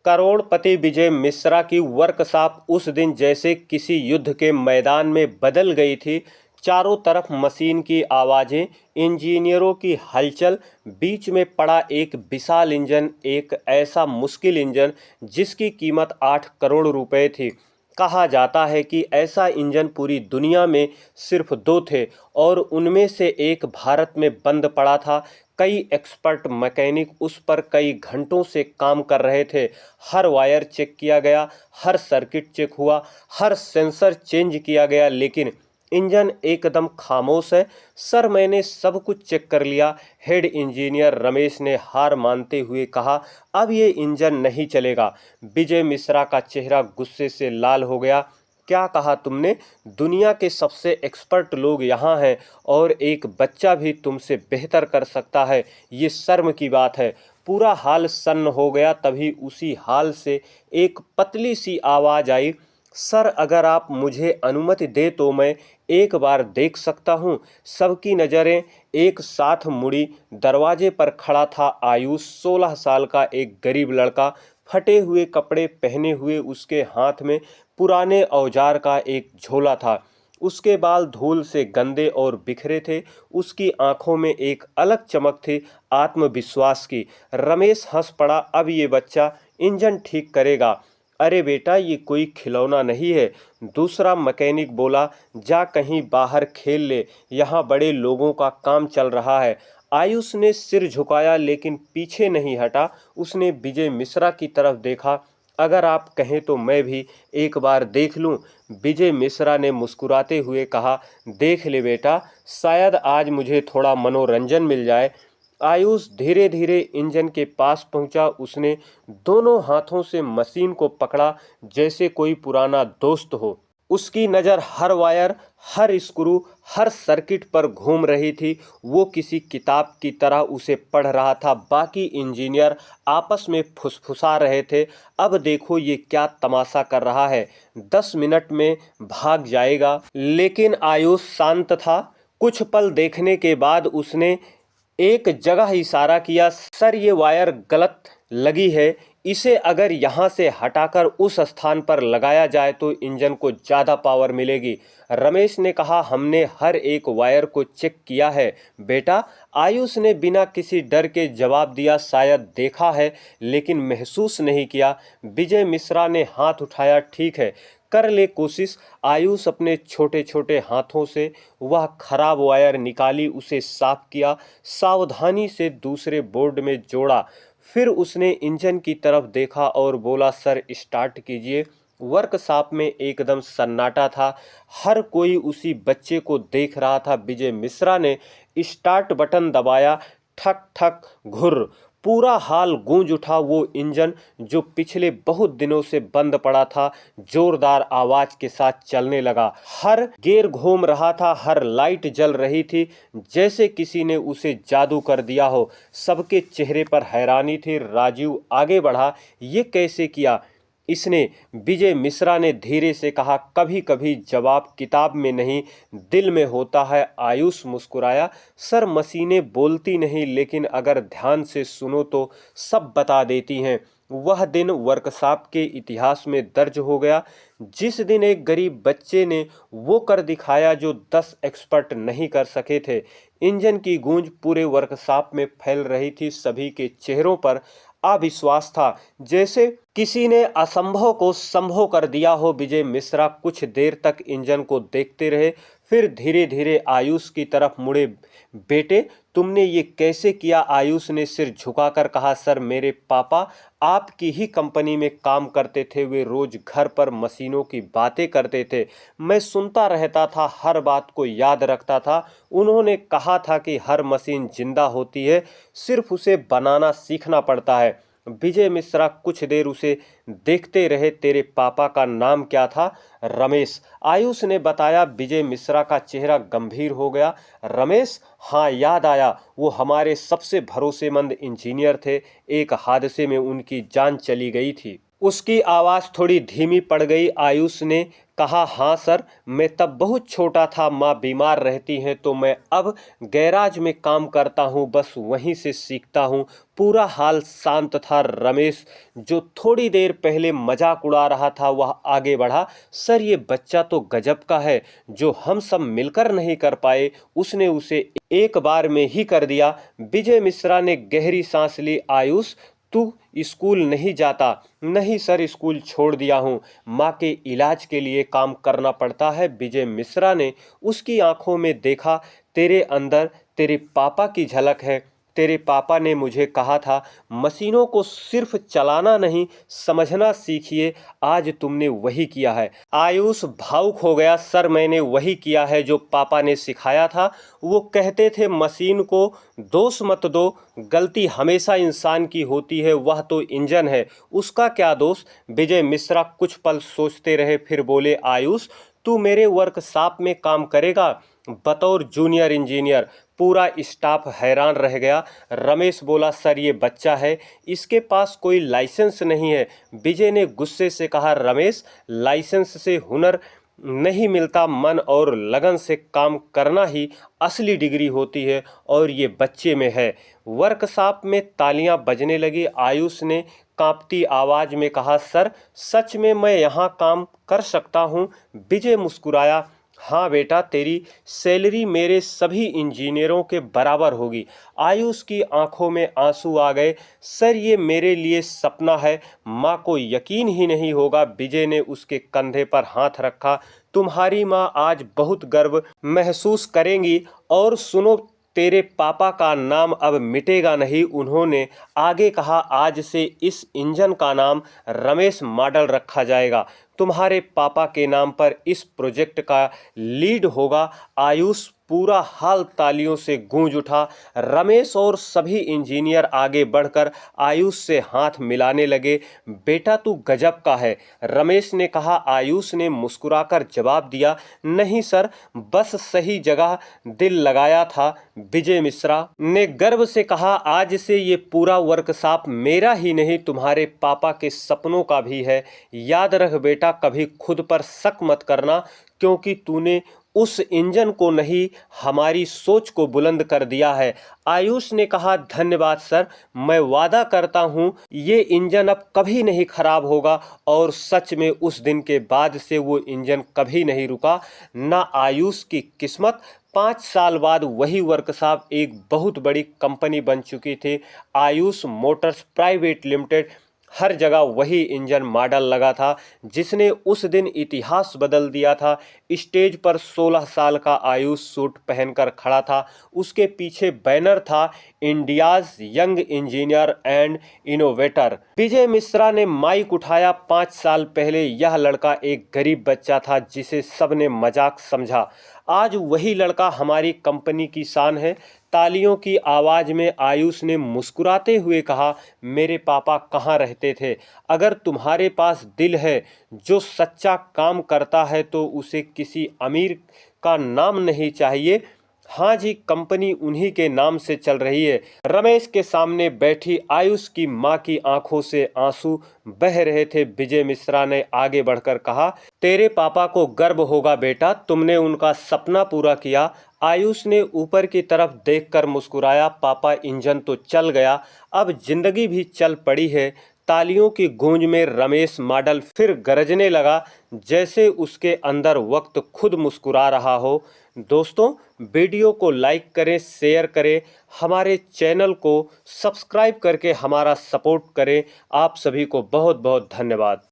करोड़पति विजय मिश्रा की वर्कशॉप उस दिन जैसे किसी युद्ध के मैदान में बदल गई थी। चारों तरफ मशीन की आवाज़ें, इंजीनियरों की हलचल, बीच में पड़ा एक विशाल इंजन, एक ऐसा मुश्किल इंजन जिसकी कीमत 8 करोड़ रुपए थी। कहा जाता है कि ऐसा इंजन पूरी दुनिया में सिर्फ 2 थे और उनमें से एक भारत में बंद पड़ा था। कई एक्सपर्ट मैकेनिक उस पर कई घंटों से काम कर रहे थे। हर वायर चेक किया गया, हर सर्किट चेक हुआ, हर सेंसर चेंज किया गया, लेकिन इंजन एकदम खामोश है। सर, मैंने सब कुछ चेक कर लिया, हेड इंजीनियर रमेश ने हार मानते हुए कहा। अब ये इंजन नहीं चलेगा। विजय मिश्रा का चेहरा गुस्से से लाल हो गया। क्या कहा तुमने? दुनिया के सबसे एक्सपर्ट लोग यहाँ हैं और एक बच्चा भी तुमसे बेहतर कर सकता है। ये शर्म की बात है। पूरा हाल सन्न हो गया। तभी उसी हाल से एक पतली सी आवाज़ आई, सर, अगर आप मुझे अनुमति दे तो मैं एक बार देख सकता हूँ। सबकी नज़रें एक साथ मुड़ी। दरवाजे पर खड़ा था आयुष, 16 साल का एक गरीब लड़का। फटे हुए कपड़े पहने हुए, उसके हाथ में पुराने औजार का एक झोला था। उसके बाल धूल से गंदे और बिखरे थे। उसकी आंखों में एक अलग चमक थी, आत्मविश्वास की। रमेश हंस पड़ा। अब ये बच्चा इंजन ठीक करेगा। अरे बेटा, ये कोई खिलौना नहीं है, दूसरा मैकेनिक बोला। जा कहीं बाहर खेल ले, यहाँ बड़े लोगों का काम चल रहा है। आयुष ने सिर झुकाया लेकिन पीछे नहीं हटा। उसने विजय मिश्रा की तरफ देखा। अगर आप कहें तो मैं भी एक बार देख लूं? विजय मिश्रा ने मुस्कुराते हुए कहा। देख ले बेटा, शायद आज मुझे थोड़ा मनोरंजन मिल जाए। आयुष धीरे धीरे इंजन के पास पहुंचा। उसने दोनों हाथों से मशीन को पकड़ा जैसे कोई पुराना दोस्त हो। उसकी नज़र हर वायर, हर स्क्रू, हर सर्किट पर घूम रही थी। वो किसी किताब की तरह उसे पढ़ रहा था। बाकी इंजीनियर आपस में फुसफुसा रहे थे। अब देखो ये क्या तमाशा कर रहा है, 10 मिनट में भाग जाएगा। लेकिन आयुष शांत था। कुछ पल देखने के बाद उसने एक जगह इशारा किया। सर, ये वायर गलत लगी है। इसे अगर यहाँ से हटाकर उस स्थान पर लगाया जाए तो इंजन को ज़्यादा पावर मिलेगी। रमेश ने कहा, हमने हर एक वायर को चेक किया है बेटा। आयुष ने बिना किसी डर के जवाब दिया। शायद देखा है लेकिन महसूस नहीं किया। विजय मिश्रा ने हाथ उठाया। ठीक है, कर ले कोशिश। आयुष अपने छोटे छोटे हाथों से वह खराब वायर निकाली, उसे साफ किया, सावधानी से दूसरे बोर्ड में जोड़ा। फिर उसने इंजन की तरफ देखा और बोला, सर, स्टार्ट कीजिए। वर्कशॉप में एकदम सन्नाटा था। हर कोई उसी बच्चे को देख रहा था। विजय मिश्रा ने स्टार्ट बटन दबाया। ठक ठक घुर्र, पूरा हाल गूंज उठा। वो इंजन जो पिछले बहुत दिनों से बंद पड़ा था, जोरदार आवाज के साथ चलने लगा। हर गियर घूम रहा था, हर लाइट जल रही थी, जैसे किसी ने उसे जादू कर दिया हो। सबके चेहरे पर हैरानी थी। राजीव आगे बढ़ा। ये कैसे किया इसने? विजय मिश्रा ने धीरे से कहा। कभी कभी जवाब किताब में नहीं, दिल में होता है। आयुष मुस्कुराया। सर, मशीनें बोलती नहीं, लेकिन अगर ध्यान से सुनो तो सब बता देती हैं। वह दिन वर्कशॉप के इतिहास में दर्ज हो गया, जिस दिन एक गरीब बच्चे ने वो कर दिखाया जो 10 एक्सपर्ट नहीं कर सके थे। इंजन की गूंज पूरे वर्कशॉप में फैल रही थी। सभी के चेहरों पर अविश्वास था, जैसे किसी ने असंभव को संभव कर दिया हो। विजय मिश्रा कुछ देर तक इंजन को देखते रहे, फिर धीरे धीरे आयुष की तरफ मुड़े। बेटे, तुमने ये कैसे किया? आयुष ने सिर झुकाकर कहा। सर, मेरे पापा आपकी ही कंपनी में काम करते थे। वे रोज घर पर मशीनों की बातें करते थे। मैं सुनता रहता था, हर बात को याद रखता था। उन्होंने कहा था कि हर मशीन जिंदा होती है, सिर्फ उसे बनाना सीखना पड़ता है। विजय मिश्रा कुछ देर उसे देखते रहे। तेरे पापा का नाम क्या था? रमेश, आयुष ने बताया। विजय मिश्रा का चेहरा गंभीर हो गया। रमेश? हाँ, याद आया। वो हमारे सबसे भरोसेमंद इंजीनियर थे। एक हादसे में उनकी जान चली गई थी। उसकी आवाज़ थोड़ी धीमी पड़ गई। आयुष ने कहा, हाँ सर, मैं तब बहुत छोटा था, माँ बीमार रहती हैं तो मैं अब गैराज में काम करता हूँ, बस वहीं से सीखता हूँ। पूरा हाल शांत था। रमेश, जो थोड़ी देर पहले मजाक उड़ा रहा था, वह आगे बढ़ा। सर, ये बच्चा तो गजब का है, जो हम सब मिलकर नहीं कर पाए, उसने उसे एक बार में ही कर दिया। विजय मिश्रा ने गहरी सांस ली। आयुष, तू स्कूल नहीं जाता? नहीं सर, स्कूल छोड़ दिया हूँ, माँ के इलाज के लिए काम करना पड़ता है। विजय मिश्रा ने उसकी आंखों में देखा। तेरे अंदर तेरे पापा की झलक है। तेरे पापा ने मुझे कहा था, मशीनों को सिर्फ चलाना नहीं, समझना सीखिए। आज तुमने वही किया है। आयुष भावुक हो गया। सर, मैंने वही किया है जो पापा ने सिखाया था। वो कहते थे, मशीन को दोष मत दो, गलती हमेशा इंसान की होती है, वह तो इंजन है, उसका क्या दोष। विजय मिश्रा कुछ पल सोचते रहे, फिर बोले, आयुष, तू मेरे वर्कशॉप में काम करेगा बतौर जूनियर इंजीनियर। पूरा स्टाफ हैरान रह गया। रमेश बोला, सर, ये बच्चा है, इसके पास कोई लाइसेंस नहीं है। विजय ने गुस्से से कहा, रमेश, लाइसेंस से हुनर नहीं मिलता, मन और लगन से काम करना ही असली डिग्री होती है, और ये बच्चे में है। वर्कशॉप में तालियां बजने लगी। आयुष ने कांपती आवाज में कहा, सर, सच में मैं यहाँ काम कर सकता हूँ? विजय मुस्कुराया। हाँ बेटा, तेरी सैलरी मेरे सभी इंजीनियरों के बराबर होगी। आयुष की आंखों में आंसू आ गए। सर, ये मेरे लिए सपना है, माँ को यकीन ही नहीं होगा। विजय ने उसके कंधे पर हाथ रखा। तुम्हारी माँ आज बहुत गर्व महसूस करेंगी। और सुनो, तेरे पापा का नाम अब मिटेगा नहीं। उन्होंने आगे कहा, आज से इस इंजन का नाम रमेश मॉडल रखा जाएगा। तुम्हारे पापा के नाम पर इस प्रोजेक्ट का लीड होगा। आयुष, पूरा हाल तालियों से गूंज उठा। रमेश और सभी इंजीनियर आगे बढ़कर आयुष से हाथ मिलाने लगे। बेटा, तू गजब का है, रमेश ने कहा। आयुष ने मुस्कुराकर जवाब दिया, नहीं सर, बस सही जगह दिल लगाया था। विजय मिश्रा ने गर्व से कहा, आज से ये पूरा वर्कशॉप मेरा ही नहीं, तुम्हारे पापा के सपनों का भी है। याद रख बेटा, कभी खुद पर शक मत करना, क्योंकि तूने उस इंजन को नहीं, हमारी सोच को बुलंद कर दिया है। आयुष ने कहा, धन्यवाद सर, मैं वादा करता हूँ ये इंजन अब कभी नहीं खराब होगा। और सच में उस दिन के बाद से वो इंजन कभी नहीं रुका। ना आयुष की किस्मत, 5 साल बाद वही वर्कशॉप एक बहुत बड़ी कंपनी बन चुकी थी, आयुष मोटर्स प्राइवेट लिमिटेड। हर जगह वही इंजन मॉडल लगा था जिसने उस दिन इतिहास बदल दिया था। स्टेज पर 16 साल का आयुष सूट पहनकर खड़ा था। उसके पीछे बैनर था, India's young engineer and innovator. Vijay Mishra ने माइक उठाया। 5 साल पहले यह लड़का एक गरीब बच्चा था जिसे सबने मजाक समझा। आज वही लड़का हमारी कंपनी की शान है। तालियों की आवाज में आयुष ने मुस्कुराते हुए कहा, मेरे पापा कहाँ रहते थे? अगर तुम्हारे पास दिल है, जो सच्चा काम करता है, तो उसे किसी अमीर का नाम नहीं चाहिए। हाँ जी, कंपनी उन्हीं के नाम से चल रही है। रमेश के सामने बैठी आयुष की माँ की आंखों से आंसू बह रहे थे। विजय मिश्रा ने आगे बढ़कर कहा, तेरे पापा को गर्व होगा बेटा, तुमने उनका सपना पूरा किया। आयुष ने ऊपर की तरफ देखकर मुस्कुराया। पापा, इंजन तो चल गया, अब जिंदगी भी चल पड़ी है। तालियों की गूंज में रमेश मॉडल फिर गरजने लगा, जैसे उसके अंदर वक्त खुद मुस्कुरा रहा हो। दोस्तों, वीडियो को लाइक करें, शेयर करें, हमारे चैनल को सब्सक्राइब करके हमारा सपोर्ट करें। आप सभी को बहुत बहुत धन्यवाद।